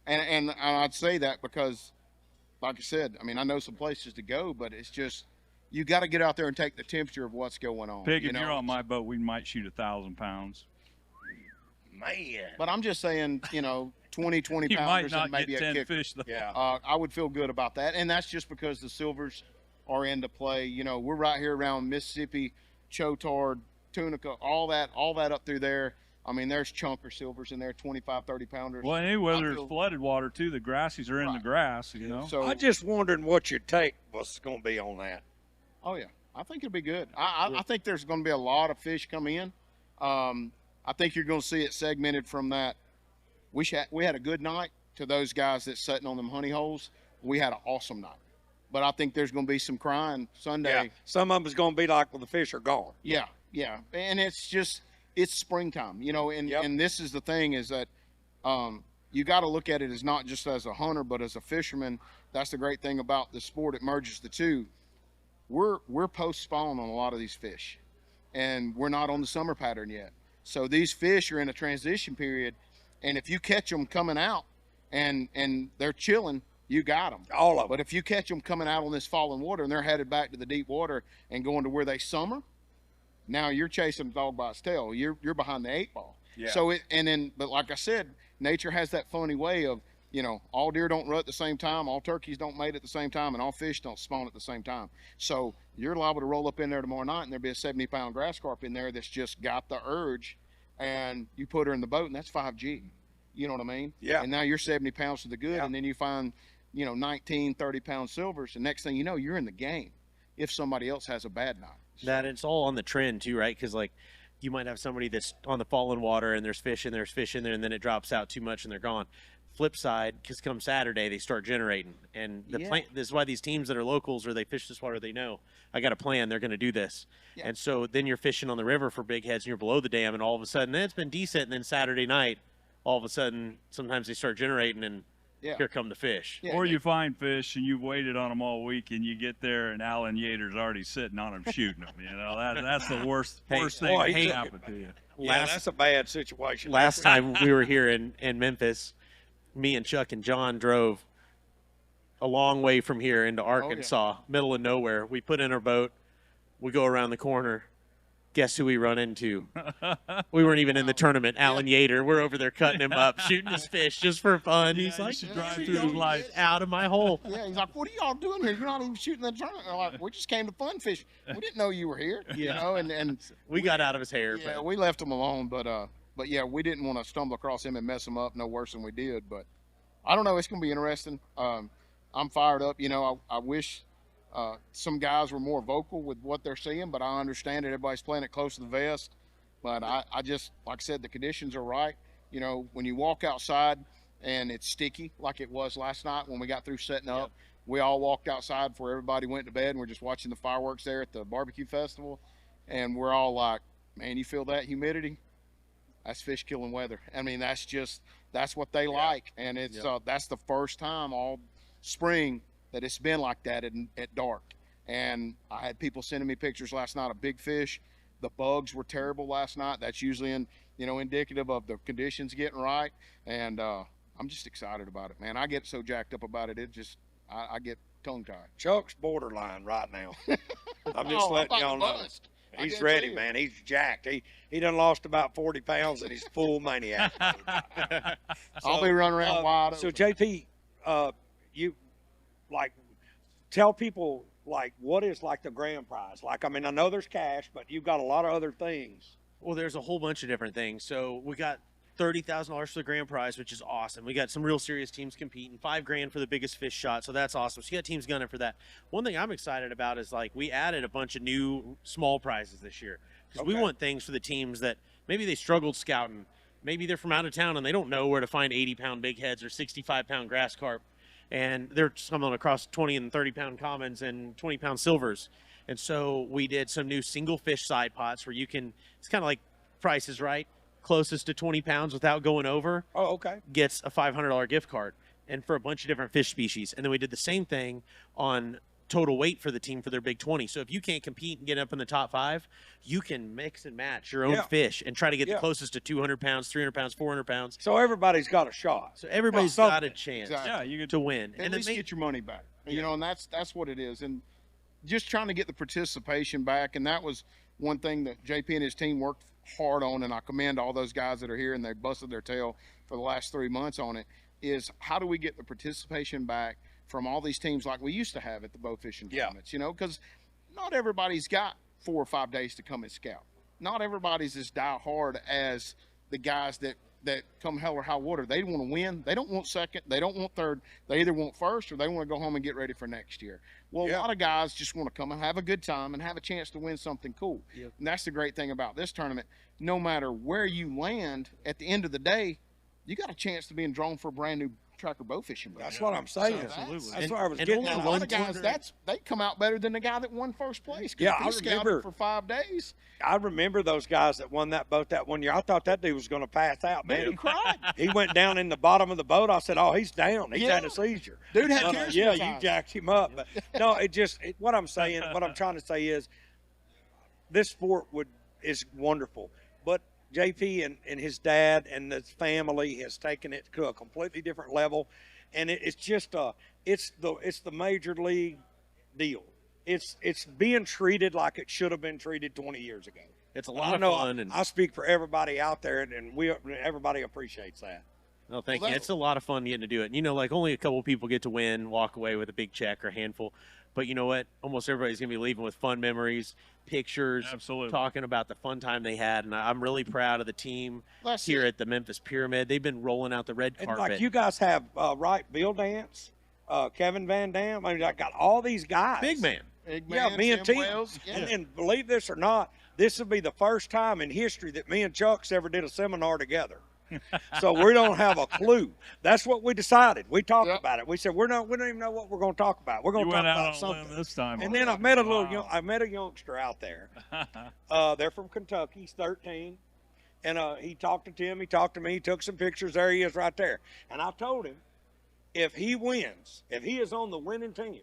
And I'd say that because, like I said, I mean, I know some places to go, but it's just you got to get out there and take the temperature of what's going on. Pig, if you're on my boat, we might shoot 1,000 pounds. Man. But I'm just saying, 20 You might pounders not and maybe get a 10 kicker. fish, though. Yeah. I would feel good about that, and that's just because the silvers are into play. We're right here around Mississippi, Chotard, Tunica, all that up through there. I mean, there's chunker silvers in there, 25, 30 pounders. Well, anyway, there's flooded water too. The grassies are in the grass, So I just wondering what your take was going to be on that. Oh yeah, I think it'll be good. I think there's going to be a lot of fish come in. I think you're going to see it segmented from that. We had a good night to those guys that's sitting on them honey holes. We had an awesome night. But I think there's going to be some crying Sunday. Yeah. Some of them is going to be like, well, the fish are gone. Yeah. And it's springtime, and this is the thing is that you got to look at it as not just as a hunter, but as a fisherman. That's the great thing about the sport. It merges the two. We're post-spawn on a lot of these fish, and we're not on the summer pattern yet. So these fish are in a transition period, and if you catch them coming out and they're chilling, you got them. All of them. But if you catch them coming out on this falling water and they're headed back to the deep water and going to where they summer, now you're chasing the dog by its tail. You're behind the 8 ball. Yeah. So but like I said, nature has that funny way of, all deer don't rut at the same time, all turkeys don't mate at the same time, and all fish don't spawn at the same time. So you're liable to roll up in there tomorrow night and there'll be a 70-pound grass carp in there that's just got the urge, and you put her in the boat, and that's 5G. You know what I mean? Yeah. And now you're 70 pounds to the good, Yeah. and then you find, 19, 30-pound silvers, and next thing you know, you're in the game if somebody else has a bad night. That it's all on the trend too, right? Because like you might have somebody that's on the fallen water and there's fish in there, and then it drops out too much and they're gone. Flip side, because come Saturday they start generating, and this is why these teams that are locals or they fish this water, they know I got a plan, they're going to do this, and so then you're fishing on the river for big heads and you're below the dam, and all of a sudden then it's been decent, and then Saturday night all of a sudden sometimes they start generating and here come the fish. Or you find fish and you've waited on them all week, and you get there and Alan Yater's already sitting on them shooting them. You know, that's the worst thing that can happen to you. Yeah, that's a bad situation. Last time we were here in Memphis, me and Chuck and John drove a long way from here into Arkansas, middle of nowhere. We put in our boat. We go around the corner. Guess who we run into? We weren't even in the tournament. Alan Yater. We're over there cutting him up, shooting his fish just for fun. He's like, drive through his life out of my hole. Yeah, he's like, what are y'all doing here? You're not even shooting the tournament. I'm like, we just came to fun fish. We didn't know you were here. You know, and we got out of his hair. Yeah, we left him alone, but yeah, we didn't want to stumble across him and mess him up no worse than we did. But I don't know. It's going to be interesting. I'm fired up. You know, I wish some guys were more vocal with what they're seeing, but I understand that everybody's playing it close to the vest. But I just, like I said, the conditions are right. You know, when you walk outside and it's sticky like it was last night when we got through setting up, we all walked outside before everybody went to bed, and we're just watching the fireworks there at the barbecue festival. And we're all like, man, you feel that humidity? That's fish killing weather. I mean, that's what they like. And it's that's the first time all spring that it's been like that at dark. And I had people sending me pictures last night of big fish. The bugs were terrible last night. That's usually indicative of the conditions getting right. And I'm just excited about it, man. I get so jacked up about it. It just, I get tongue tied. Chuck's borderline right now. I'm just letting y'all know. He's ready, man. He's jacked. He done lost about 40 pounds, and he's full maniac. I'll be running around wide open. So JP, you tell people what is the grand prize? I mean, I know there's cash, but you've got a lot of other things. Well, there's a whole bunch of different things. So we got $30,000 for the grand prize, which is awesome. We got some real serious teams competing. $5,000 for the biggest fish shot, so that's awesome. So you got teams gunning for that. One thing I'm excited about is we added a bunch of new small prizes this year, because we want things for the teams that maybe they struggled scouting. Maybe they're from out of town and they don't know where to find 80-pound big heads or 65-pound grass carp, and they're stumbling across 20 and 30-pound commons and 20-pound silvers. And so we did some new single fish side pots where you can, it's kind of like Price is Right, closest to 20 pounds without going over gets a $500 gift card, and for a bunch of different fish species. And then we did the same thing on total weight for the team for their big 20. So if you can't compete and get up in the top 5, you can mix and match your own fish and try to get the closest to 200 pounds, 300 pounds, 400 pounds. So everybody's got a shot. So everybody's got a chance to win. At least get your money back. You know, and that's what it is. And just trying to get the participation back. And that was one thing that JP and his team worked hard on, and I commend all those guys that are here and they busted their tail for the last 3 months on it, is how do we get the participation back from all these teams like we used to have at the Bowfishing tournaments, you know, because not everybody's got 4 or 5 days to come and scout. Not everybody's as die hard as the guys that come hell or high water. They want to win. They don't want second. They don't want third. They either want first or they want to go home and get ready for next year. Well, a lot of guys just want to come and have a good time and have a chance to win something cool. And that's the great thing about this tournament. No matter where you land, at the end of the day, you got a chance to being drawn for a brand new tracker bowfishing boat. That's what I'm saying. Absolutely. That's what I was getting at. A lot of guys, they come out better than the guy that won first place. Yeah, I remember for 5 days. I remember those guys that won that boat that one year. I thought that dude was going to pass out, man. Dude, he cried. He went down in the bottom of the boat. I said, "Oh, he's down. He's had a seizure." Dude had tears in his you eyes. jacked him up. But no, what I'm trying to say is, this sport is wonderful, but JP and his dad and his family has taken it to a completely different level, and it's just it's the major league deal. It's being treated like it should have been treated 20 years ago. It's a lot of fun. And I speak for everybody out there, and everybody appreciates that. No, thank you. It's a lot of fun getting to do it. You know, only a couple people get to win, walk away with a big check or a handful. But you know what? Almost everybody's going to be leaving with fun memories, pictures, talking about the fun time they had. And I'm really proud of the team here at the Memphis Pyramid. They've been rolling out the red carpet. And you guys have, Bill Dance, Kevin Van Dam. I mean, I got all these guys. Big man. Pigman, me and Tim. Wells. Yeah. And believe this or not, this will be the first time in history that me and Chuck's ever did a seminar together. So we don't have a clue. That's what we decided. We talked about it. We said we don't even know what we're going to talk about. We're going to talk about something this time. And then I met a youngster out there. They're from Kentucky. He's 13, and he talked to Tim. He talked to me. He took some pictures. There he is, right there. And I told him, if he wins, if he is on the winning team,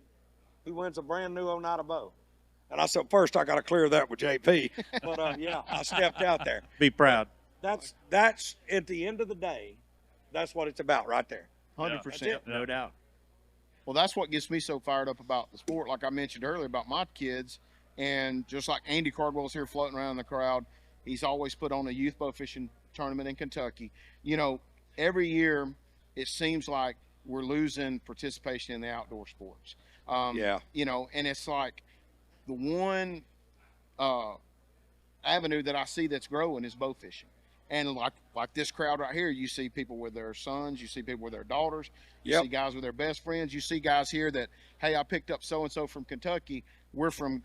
he wins a brand new Oneida bow. And I said, first I got to clear that with JP. But yeah, I stepped out there. Be proud. That's at the end of the day, that's what it's about right there. 100%. No doubt. Well, that's what gets me so fired up about the sport. Like I mentioned earlier about my kids, and just like Andy Cardwell's here floating around in the crowd, he's always put on a youth bow fishing tournament in Kentucky. You know, every year it seems like we're losing participation in the outdoor sports. You know, and it's like the one avenue that I see that's growing is bow fishing. And like this crowd right here, you see people with their sons, you see people with their daughters, you see guys with their best friends, you see guys here that, hey, I picked up so-and-so from Kentucky. We're from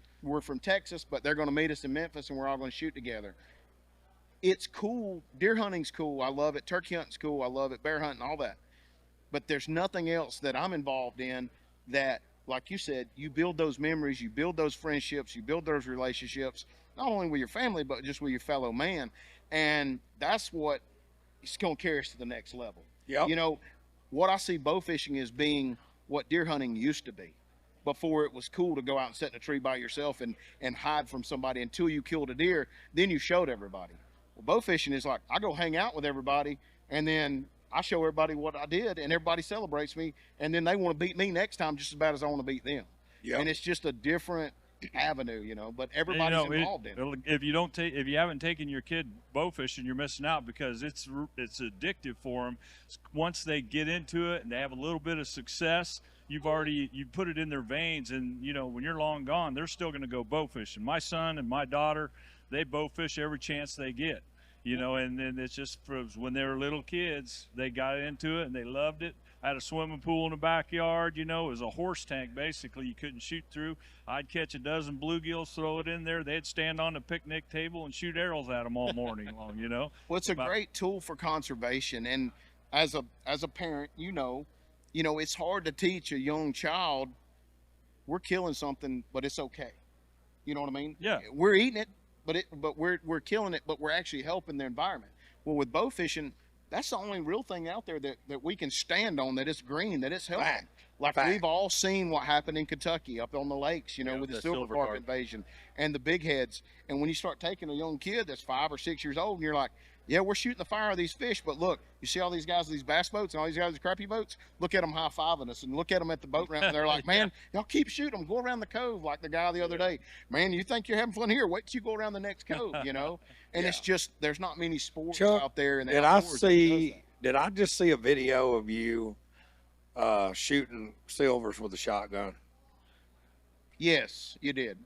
Texas, but they're going to meet us in Memphis, and we're all going to shoot together. It's cool. Deer hunting's cool. I love it. Turkey hunting's cool. I love it. Bear hunting, all that. But there's nothing else that I'm involved in that, like you said, you build those memories, you build those friendships, you build those relationships, not only with your family, but just with your fellow man. And that's what is going to carry us to the next level. You know, what I see bow fishing as being what deer hunting used to be. Before it was cool to go out and sit in a tree by yourself and hide from somebody until you killed a deer, then you showed everybody. Well, bow fishing is like, I go hang out with everybody, and then I show everybody what I did, and everybody celebrates me, and then they want to beat me next time just as bad as I want to beat them. And it's just a different avenue, you know, but everybody's involved in it. If you haven't taken your kid bow fishing, you're missing out, because it's addictive for them. Once they get into it and they have a little bit of success, you put it in their veins, and you know, when you're long gone, they're still going to go bow fishing. My son and my daughter, they bow fish every chance they get, you know, and then it's just when they were little kids, they got into it and they loved it. I had a swimming pool in the backyard, you know, it was a horse tank basically you couldn't shoot through. I'd catch a dozen bluegills, throw it in there. They'd stand on the picnic table and shoot arrows at them all morning long, you know. Well, it's a great tool for conservation, and as a parent, you know, it's hard to teach a young child we're killing something, but it's okay. You know what I mean? Yeah. We're eating it, but we're killing it, but we're actually helping the environment. Well, with bow fishing, that's the only real thing out there that we can stand on, that it's green, that it's helping. We've all seen what happened in Kentucky up on the lakes, you know, with the silver carp invasion and the big heads. And when you start taking a young kid that's 5 or 6 years old, and you're like, yeah, we're shooting the fire of these fish, but look, you see all these guys with these bass boats and all these guys with crappie boats? Look at them high-fiving us, and look at them at the boat ramp, and they're like, man, y'all keep shooting them. Go around the cove like the guy the other day. Man, you think you're having fun here? Wait till you go around the next cove, you know? And it's just, there's not many sports Chuck, out there in the did I just see a video of you shooting silvers with a shotgun? Yes, you did.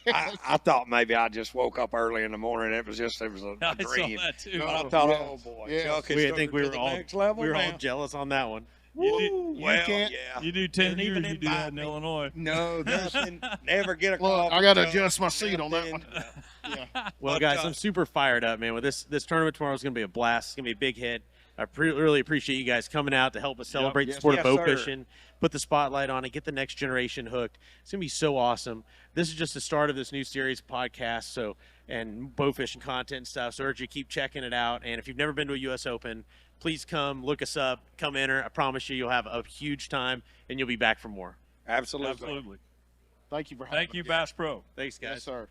I thought maybe I just woke up early in the morning. It was a I dream. saw that too. No, I thought, oh boy, Yes. Chuck has I took think it we to were the all next level. we were all now. jealous on that one. Woo, well, can't- yeah. You do 10 Didn't years, even you do that invite in me. Illinois. No, there's Never get a call. look, I from got to Chuck. adjust my seat on that one. Yeah. Well, But, guys, I'm super fired up, man. With this tournament tomorrow is going to be a blast. It's going to be a big hit. I really appreciate you guys coming out to help us celebrate the sport of bow fishing, put the spotlight on it, get the next generation hooked. It's going to be so awesome. This is just the start of this new series of podcasts, and bow fishing content and stuff. So I urge you to keep checking it out. And if you've never been to a U.S. Open, please come, look us up, come enter. I promise you, you'll have a huge time, and you'll be back for more. Absolutely. Absolutely. Thank you for having Thank you, us. Bass Pro. Thanks, guys. Yes, sir.